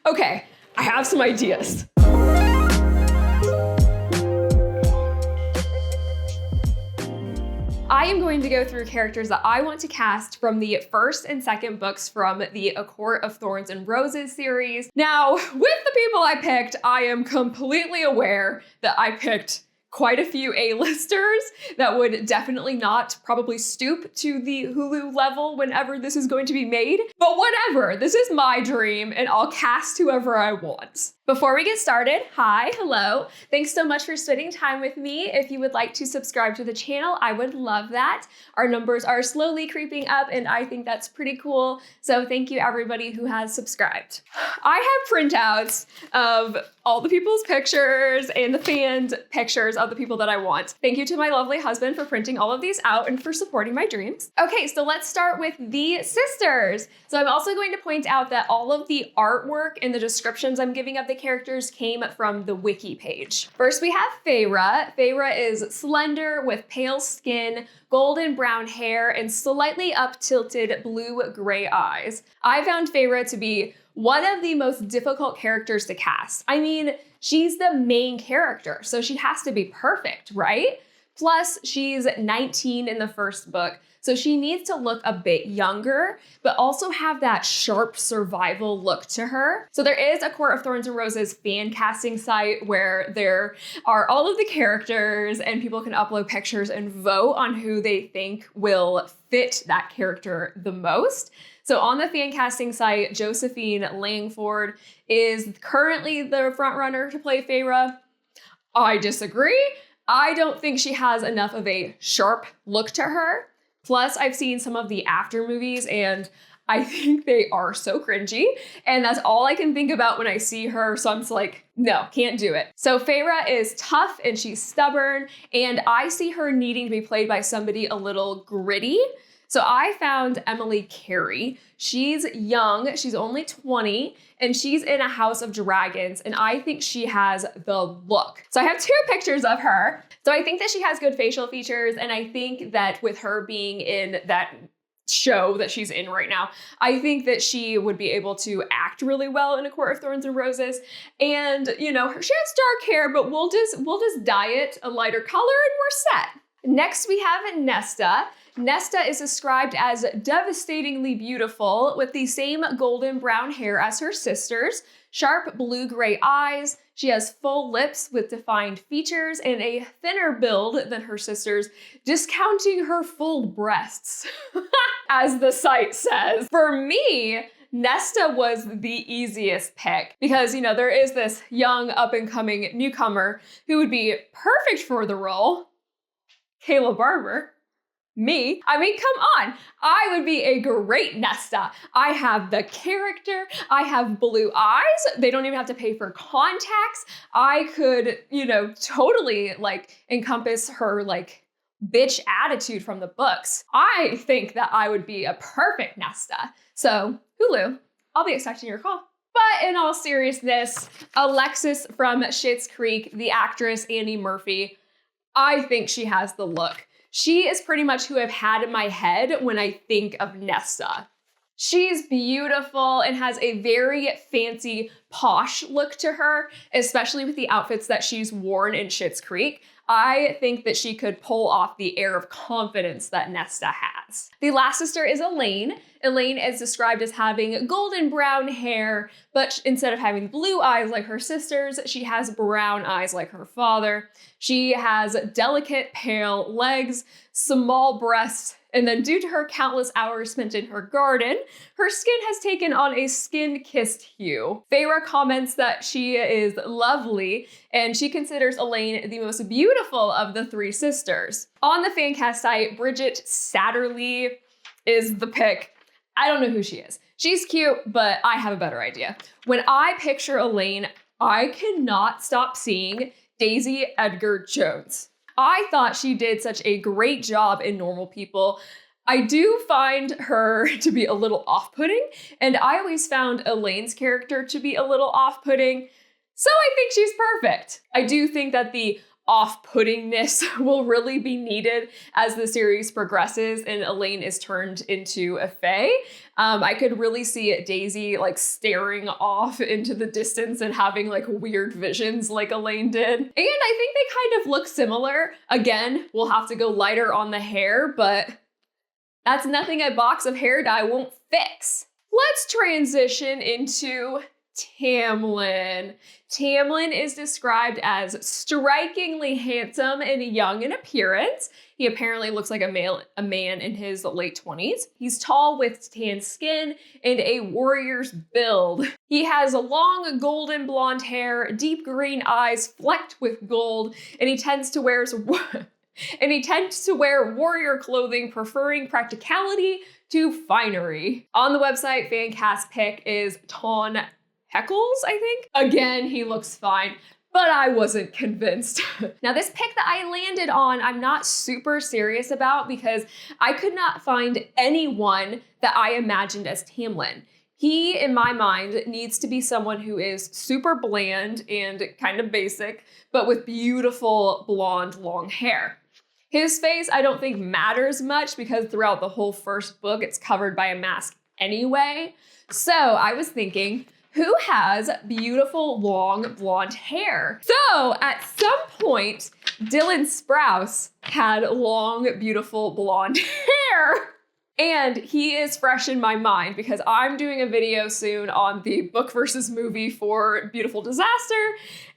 Okay, I have some ideas. I am going to go through characters that I want to cast from the first and second books from the A Court of Thorns and Roses series. Now, with the people I picked, I am completely aware that I picked quite a few A-listers that would definitely not probably stoop to the Hulu level whenever this is going to be made. But whatever, this is my dream and I'll cast whoever I want. Before we get started, hi, hello. Thanks so much for spending time with me. If you would like to subscribe to the channel, I would love that. Our numbers are slowly creeping up and I think that's pretty cool. So thank you everybody who has subscribed. I have printouts of all the people's pictures and the fans' pictures of the people that I want. Thank you to my lovely husband for printing all of these out and for supporting my dreams. Okay, so let's start with the sisters. So I'm also going to point out that all of the artwork and the descriptions I'm giving of the characters came from the wiki page. First, we have Feyre. Feyre is slender with pale skin, golden brown hair, and slightly up-tilted blue-gray eyes. I found Feyre to be one of the most difficult characters to cast. I mean, she's the main character, so she has to be perfect, right? Plus, she's 19 in the first book, so she needs to look a bit younger, but also have that sharp survival look to her. So there is a Court of Thorns and Roses fan casting site where there are all of the characters and people can upload pictures and vote on who they think will fit that character the most. So on the fan casting site, Josephine Langford is currently the front runner to play Feyre. I disagree. I don't think she has enough of a sharp look to her. Plus, I've seen some of the after movies and I think they are so cringy. And that's all I can think about when I see her. So I'm just like, no, can't do it. So Feyre is tough and she's stubborn. And I see her needing to be played by somebody a little gritty. So I found Emily Carey. She's young, she's only 20, and she's in a house of dragons, and I think she has the look. So I have two pictures of her. So I think that she has good facial features, and I think that with her being in that show that she's in right now, I think that she would be able to act really well in A Court of Thorns and Roses. And, you know, she has dark hair, but we'll just dye it a lighter color and we're set. Next, we have Nesta. Nesta is described as devastatingly beautiful with the same golden brown hair as her sisters, sharp blue-gray eyes. She has full lips with defined features and a thinner build than her sisters, discounting her full breasts, as the site says. For me, Nesta was the easiest pick because, you know, there is this young up-and-coming newcomer who would be perfect for the role, Kayla Barber. Me? I mean, come on. I would be a great Nesta. I have the character. I have blue eyes. They don't even have to pay for contacts. I could, you know, totally like encompass her like bitch attitude from the books. I think that I would be a perfect Nesta. So Hulu, I'll be expecting your call. But in all seriousness, Alexis from Schitt's Creek, the actress Annie Murphy, I think she has the look. She is pretty much who I've had in my head when I think of Nesta. She's beautiful and has a very fancy, posh look to her, especially with the outfits that she's worn in Schitt's Creek. I think that she could pull off the air of confidence that Nesta has. The last sister is Elain. Elain is described as having golden brown hair, but instead of having blue eyes like her sisters, she has brown eyes like her father. She has delicate, pale legs, small breasts, and then due to her countless hours spent in her garden, her skin has taken on a skin-kissed hue. Feyre comments that she is lovely, and she considers Elain the most beautiful of the three sisters. On the fancast site, Bridget Satterley is the pick. I don't know who she is. She's cute, but I have a better idea. When I picture Elain, I cannot stop seeing Daisy Edgar Jones. I thought she did such a great job in Normal People. I do find her to be a little off-putting, and I always found Elaine's character to be a little off-putting, so I think she's perfect. I do think that the off-puttingness will really be needed as the series progresses and Elain is turned into a Fae. I could really see Daisy like staring off into the distance and having like weird visions like Elain did. And I think they kind of look similar. Again, we'll have to go lighter on the hair, but that's nothing a box of hair dye won't fix. Let's transition into Tamlin. Tamlin is described as strikingly handsome and young in appearance. He apparently looks like a man in his late 20s. He's tall with tan skin and a warrior's build. He has long golden blonde hair, deep green eyes flecked with gold, and he tends to wear warrior clothing, preferring practicality to finery. On the website, fan cast pick is Ton Heckles, I think. Again, he looks fine, but I wasn't convinced. Now, this pick that I landed on, I'm not super serious about because I could not find anyone that I imagined as Tamlin. He, in my mind, needs to be someone who is super bland and kind of basic, but with beautiful blonde long hair. His face, I don't think matters much because throughout the whole first book, it's covered by a mask anyway. So I was thinking, who has beautiful long blonde hair? So at some point, Dylan Sprouse had long, beautiful blonde hair. And he is fresh in my mind because I'm doing a video soon on the book versus movie for Beautiful Disaster.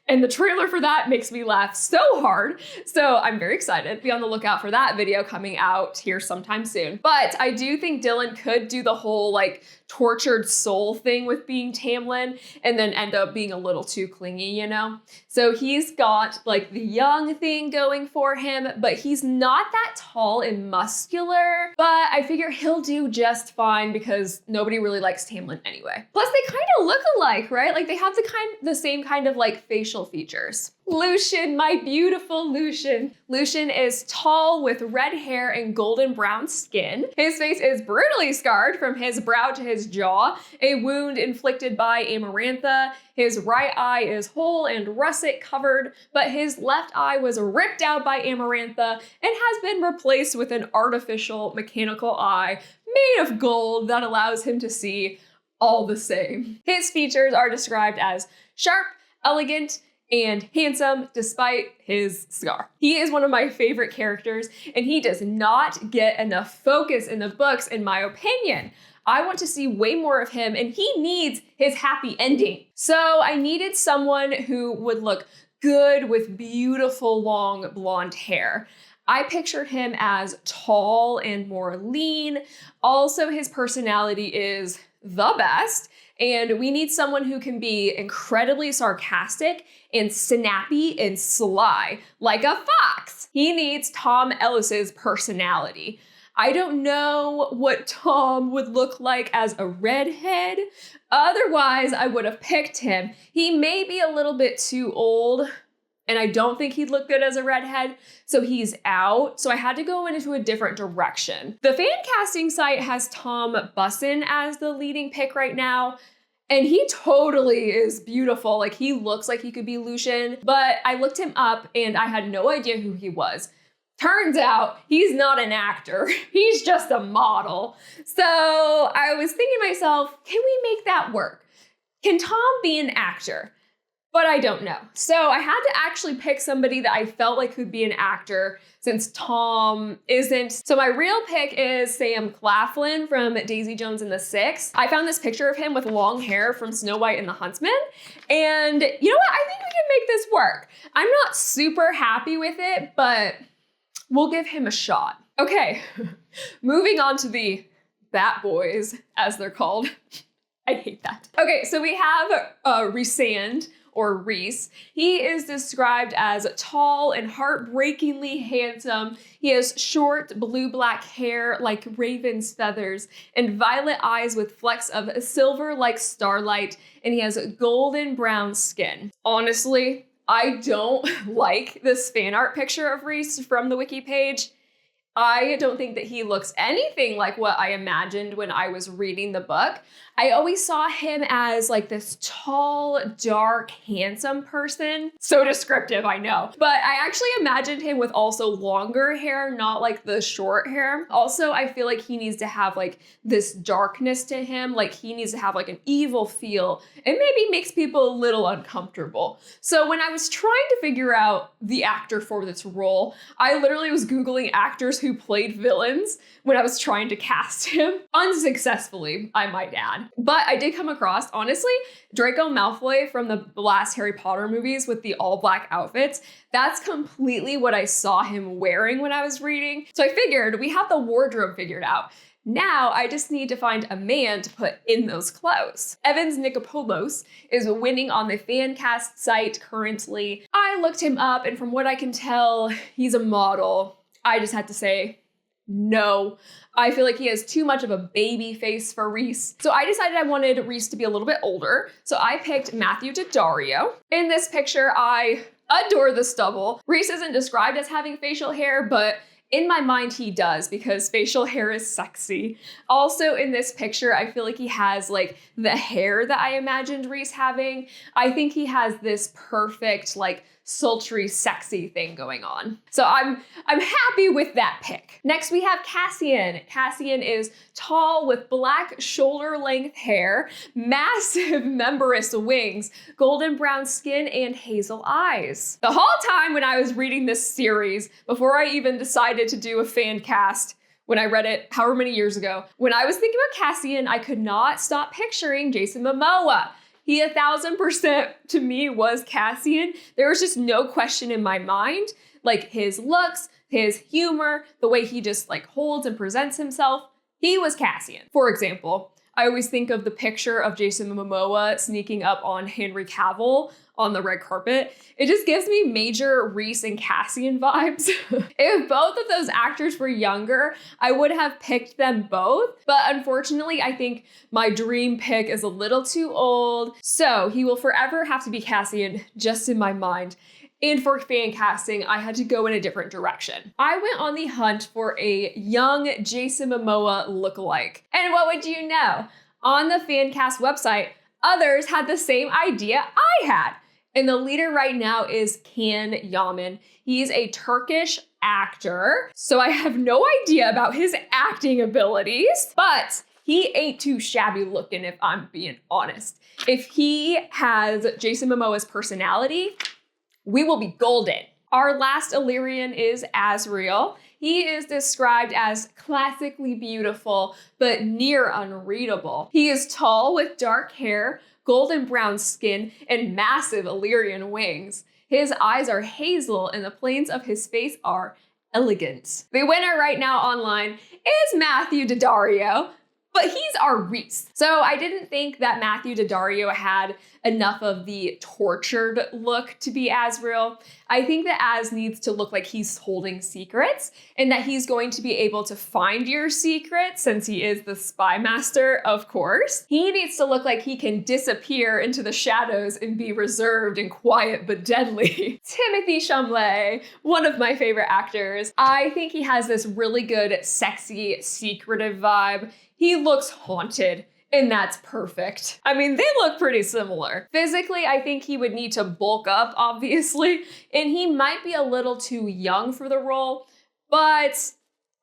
And the trailer for that makes me laugh so hard. So I'm very excited. Be on the lookout for that video coming out here sometime soon. But I do think Dylan could do the whole like tortured soul thing with being Tamlin and then end up being a little too clingy, you know? So he's got like the young thing going for him, but he's not that tall and muscular. But I figure he'll do just fine because nobody really likes Tamlin anyway. Plus they kind of look alike, right? Like they have the same kind of like facial features. Lucien, my beautiful Lucien. Lucien is tall with red hair and golden brown skin. His face is brutally scarred from his brow to his jaw, a wound inflicted by Amarantha. His right eye is whole and russet covered, but his left eye was ripped out by Amarantha and has been replaced with an artificial mechanical eye made of gold that allows him to see all the same. His features are described as sharp, elegant, and handsome despite his scar. He is one of my favorite characters, and he does not get enough focus in the books, in my opinion. I want to see way more of him, and he needs his happy ending. So I needed someone who would look good with beautiful long blonde hair. I pictured him as tall and more lean. Also, his personality is the best. And we need someone who can be incredibly sarcastic and snappy and sly, like a fox. He needs Tom Ellis's personality. I don't know what Tom would look like as a redhead. Otherwise, I would have picked him. He may be a little bit too old, and I don't think he'd look good as a redhead, so he's out. So I had to go into a different direction. The fan casting site has Tom Bussin as the leading pick right now, and he totally is beautiful. Like, he looks like he could be Lucien, but I looked him up and I had no idea who he was. Turns out he's not an actor. He's just a model. So I was thinking to myself, can we make that work? Can Tom be an actor? But I don't know. So I had to actually pick somebody that I felt like could be an actor since Tom isn't. So my real pick is Sam Claflin from Daisy Jones and the Six. I found this picture of him with long hair from Snow White and the Huntsman. And you know what? I think we can make this work. I'm not super happy with it, but we'll give him a shot. Okay, moving on to the Bat Boys, as they're called. I hate that. Okay, so we have Rhys, or Rhys. He is described as tall and heartbreakingly handsome. He has short blue-black hair like raven's feathers and violet eyes with flecks of silver like starlight, and he has golden brown skin. Honestly, I don't like this fan art picture of Rhys from the wiki page. I don't think that he looks anything like what I imagined when I was reading the book. I always saw him as like this tall, dark, handsome person. So descriptive, I know. But I actually imagined him with also longer hair, not like the short hair. Also, I feel like he needs to have like this darkness to him. Like he needs to have like an evil feel. It maybe makes people a little uncomfortable. So when I was trying to figure out the actor for this role, I literally was Googling actors who played villains when I was trying to cast him. Unsuccessfully, I might add. But I did come across, honestly, Draco Malfoy from the last Harry Potter movies with the all black outfits. That's completely what I saw him wearing when I was reading. So I figured we have the wardrobe figured out. Now I just need to find a man to put in those clothes. Evans Nikopoulos is winning on the Fancast site currently. I looked him up, and from what I can tell, he's a model. I just had to say, no. I feel like he has too much of a baby face for Rhys. So I decided I wanted Rhys to be a little bit older. So I picked Matthew Daddario. In this picture, I adore the stubble. Rhys isn't described as having facial hair, but in my mind, he does, because facial hair is sexy. Also in this picture, I feel like he has like the hair that I imagined Rhys having. I think he has this perfect, like, sultry, sexy thing going on. So I'm happy with that pick. Next we have Cassian. Cassian is tall with black shoulder length hair, massive membranous wings, golden brown skin, and hazel eyes. The whole time when I was reading this series, before I even decided to do a fan cast, when I read it however many years ago, when I was thinking about Cassian, I could not stop picturing Jason Momoa. He 1000% to me was Cassian. There was just no question in my mind. Like his looks, his humor, the way he just like holds and presents himself, he was Cassian. For example, I always think of the picture of Jason Momoa sneaking up on Henry Cavill on the red carpet. It just gives me major Rhys and Cassian vibes. If both of those actors were younger, I would have picked them both. But unfortunately, I think my dream pick is a little too old. So he will forever have to be Cassian just in my mind. And for fan casting, I had to go in a different direction. I went on the hunt for a young Jason Momoa lookalike. And what would you know? On the Fancast website, others had the same idea I had. And the leader right now is Can Yaman. He's a Turkish actor, so I have no idea about his acting abilities, but he ain't too shabby looking if I'm being honest. If he has Jason Momoa's personality, we will be golden. Our last Illyrian is Azriel. He is described as classically beautiful, but near unreadable. He is tall with dark hair, golden brown skin, and massive Illyrian wings. His eyes are hazel and the planes of his face are elegant. The winner right now online is Matthew Daddario, but he's our Rhys. So I didn't think that Matthew Daddario had enough of the tortured look to be Azriel. I think that Az needs to look like he's holding secrets and that he's going to be able to find your secrets since he is the spy master, of course. He needs to look like he can disappear into the shadows and be reserved and quiet but deadly. Timothée Chalamet, one of my favorite actors. I think he has this really good, sexy, secretive vibe. He looks haunted, and that's perfect. I mean, they look pretty similar. Physically, I think he would need to bulk up, obviously, and he might be a little too young for the role, but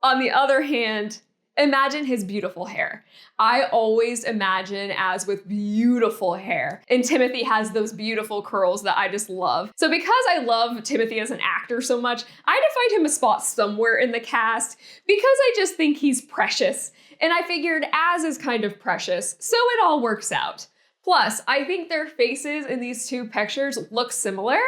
on the other hand, imagine his beautiful hair. I always imagine Az with beautiful hair, and Timothée has those beautiful curls that I just love. So because I love Timothée as an actor so much, I had to find him a spot somewhere in the cast because I just think he's precious. And I figured Az is kind of precious, so it all works out. Plus, I think their faces in these two pictures look similar,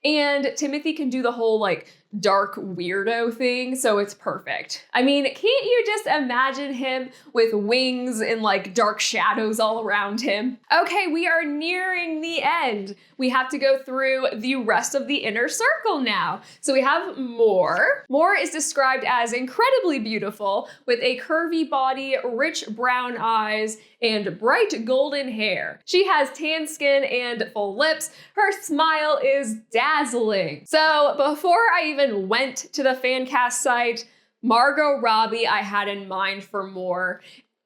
and Timothée can do the whole like dark weirdo thing, so it's perfect. I mean, can't you just imagine him with wings and like dark shadows all around him? Okay, we are nearing the end. We have to go through the rest of the inner circle now. So we have Mor. Mor is described as incredibly beautiful with a curvy body, rich brown eyes, and bright golden hair. She has tan skin and full lips. Her smile is dazzling. So before I even went to the Fancast site, Margot Robbie I had in mind for Mor.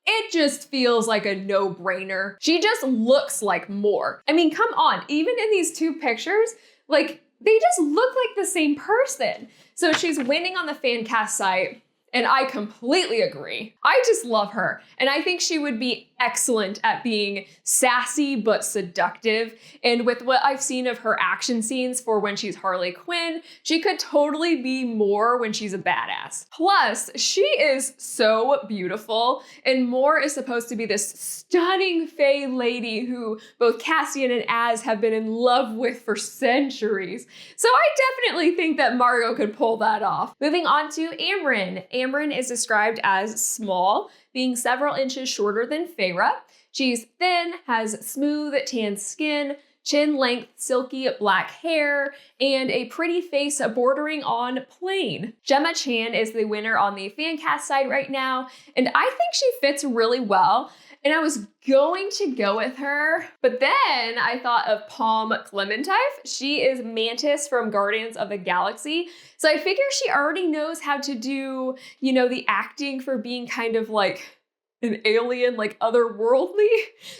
it just feels like a no-brainer. She just looks like more. I mean, come on, even in these two pictures, like, they just look like the same person. So she's winning on the fan cast site, and I completely agree. I just love her, and I think she would be excellent at being sassy but seductive. And with what I've seen of her action scenes for when she's Harley Quinn, she could totally be more when she's a badass. Plus, she is so beautiful, and Moore is supposed to be this stunning fae lady who both Cassian and Az have been in love with for centuries. So I definitely think that Margot could pull that off. Moving on to Amren. Amren is described as small, being several inches shorter than Feyre. She's thin, has smooth tan skin, chin-length silky black hair, and a pretty face bordering on plain. Gemma Chan is the winner on the fan cast side right now, and I think she fits really well. And I was going to go with her, but then I thought of Palm Clementine. She is Mantis from Guardians of the Galaxy. So I figure she already knows how to do, you know, the acting for being kind of like an alien, like otherworldly.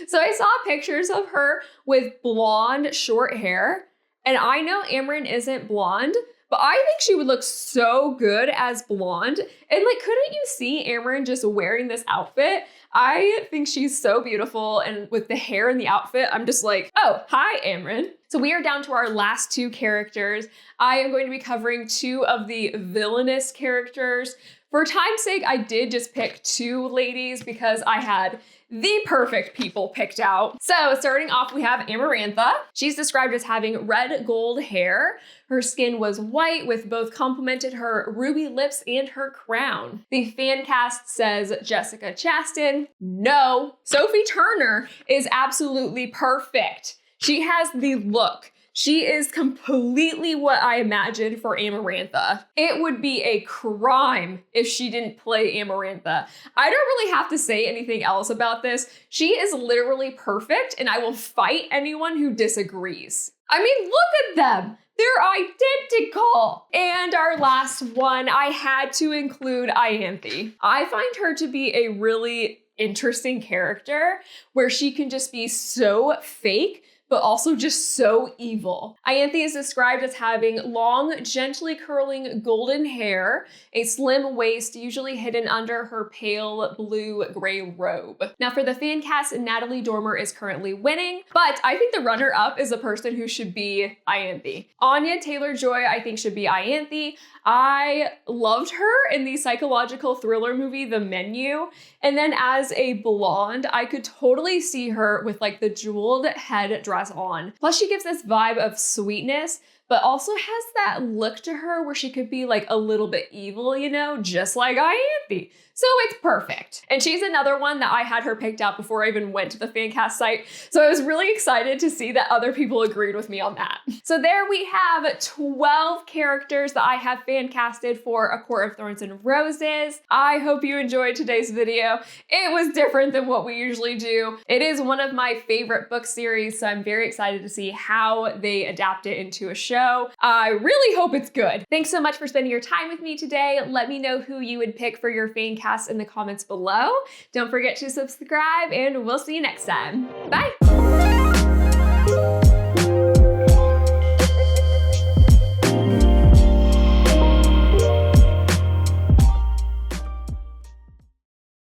So I saw pictures of her with blonde short hair. And I know Amren isn't blonde, but I think she would look so good as blonde. And like, couldn't you see Amren just wearing this outfit? I think she's so beautiful, and with the hair and the outfit, I'm just like, oh, hi, Amren. So we are down to our last two characters. I am going to be covering two of the villainous characters. For time's sake, I did just pick two ladies because I had the perfect people picked out. So starting off, we have Amarantha. She's described as having red gold hair. Her skin was white, with both complemented her ruby lips and her crown. The fan cast says Jessica Chastain. No, Sophie Turner is absolutely perfect. She has the look. She is completely what I imagined for Amarantha. It would be a crime if she didn't play Amarantha. I don't really have to say anything else about this. She is literally perfect, and I will fight anyone who disagrees. I mean, look at them. They're identical. And our last one, I had to include Ianthe. I find her to be a really interesting character where she can just be so fake, but also just so evil. Ianthe is described as having long, gently curling golden hair, a slim waist usually hidden under her pale blue-gray robe. Now for the fan cast, Natalie Dormer is currently winning, but I think the runner-up is a person who should be Ianthe. Anya Taylor-Joy, I think, should be Ianthe. I loved her in the psychological thriller movie, The Menu. And then as a blonde, I could totally see her with like the jeweled head dress on. Plus she gives this vibe of sweetness, but also has that look to her where she could be like a little bit evil, you know, just like Ianthe. So it's perfect. And she's another one that I had her picked out before I even went to the fan cast site. So I was really excited to see that other people agreed with me on that. So there we have 12 characters that I have fan casted for A Court of Thorns and Roses. I hope you enjoyed today's video. It was different than what we usually do. It is one of my favorite book series, so I'm very excited to see how they adapt it into a show. I really hope it's good. Thanks so much for spending your time with me today. Let me know who you would pick for your fan cast in the comments below. Don't forget to subscribe, and we'll see you next time. Bye!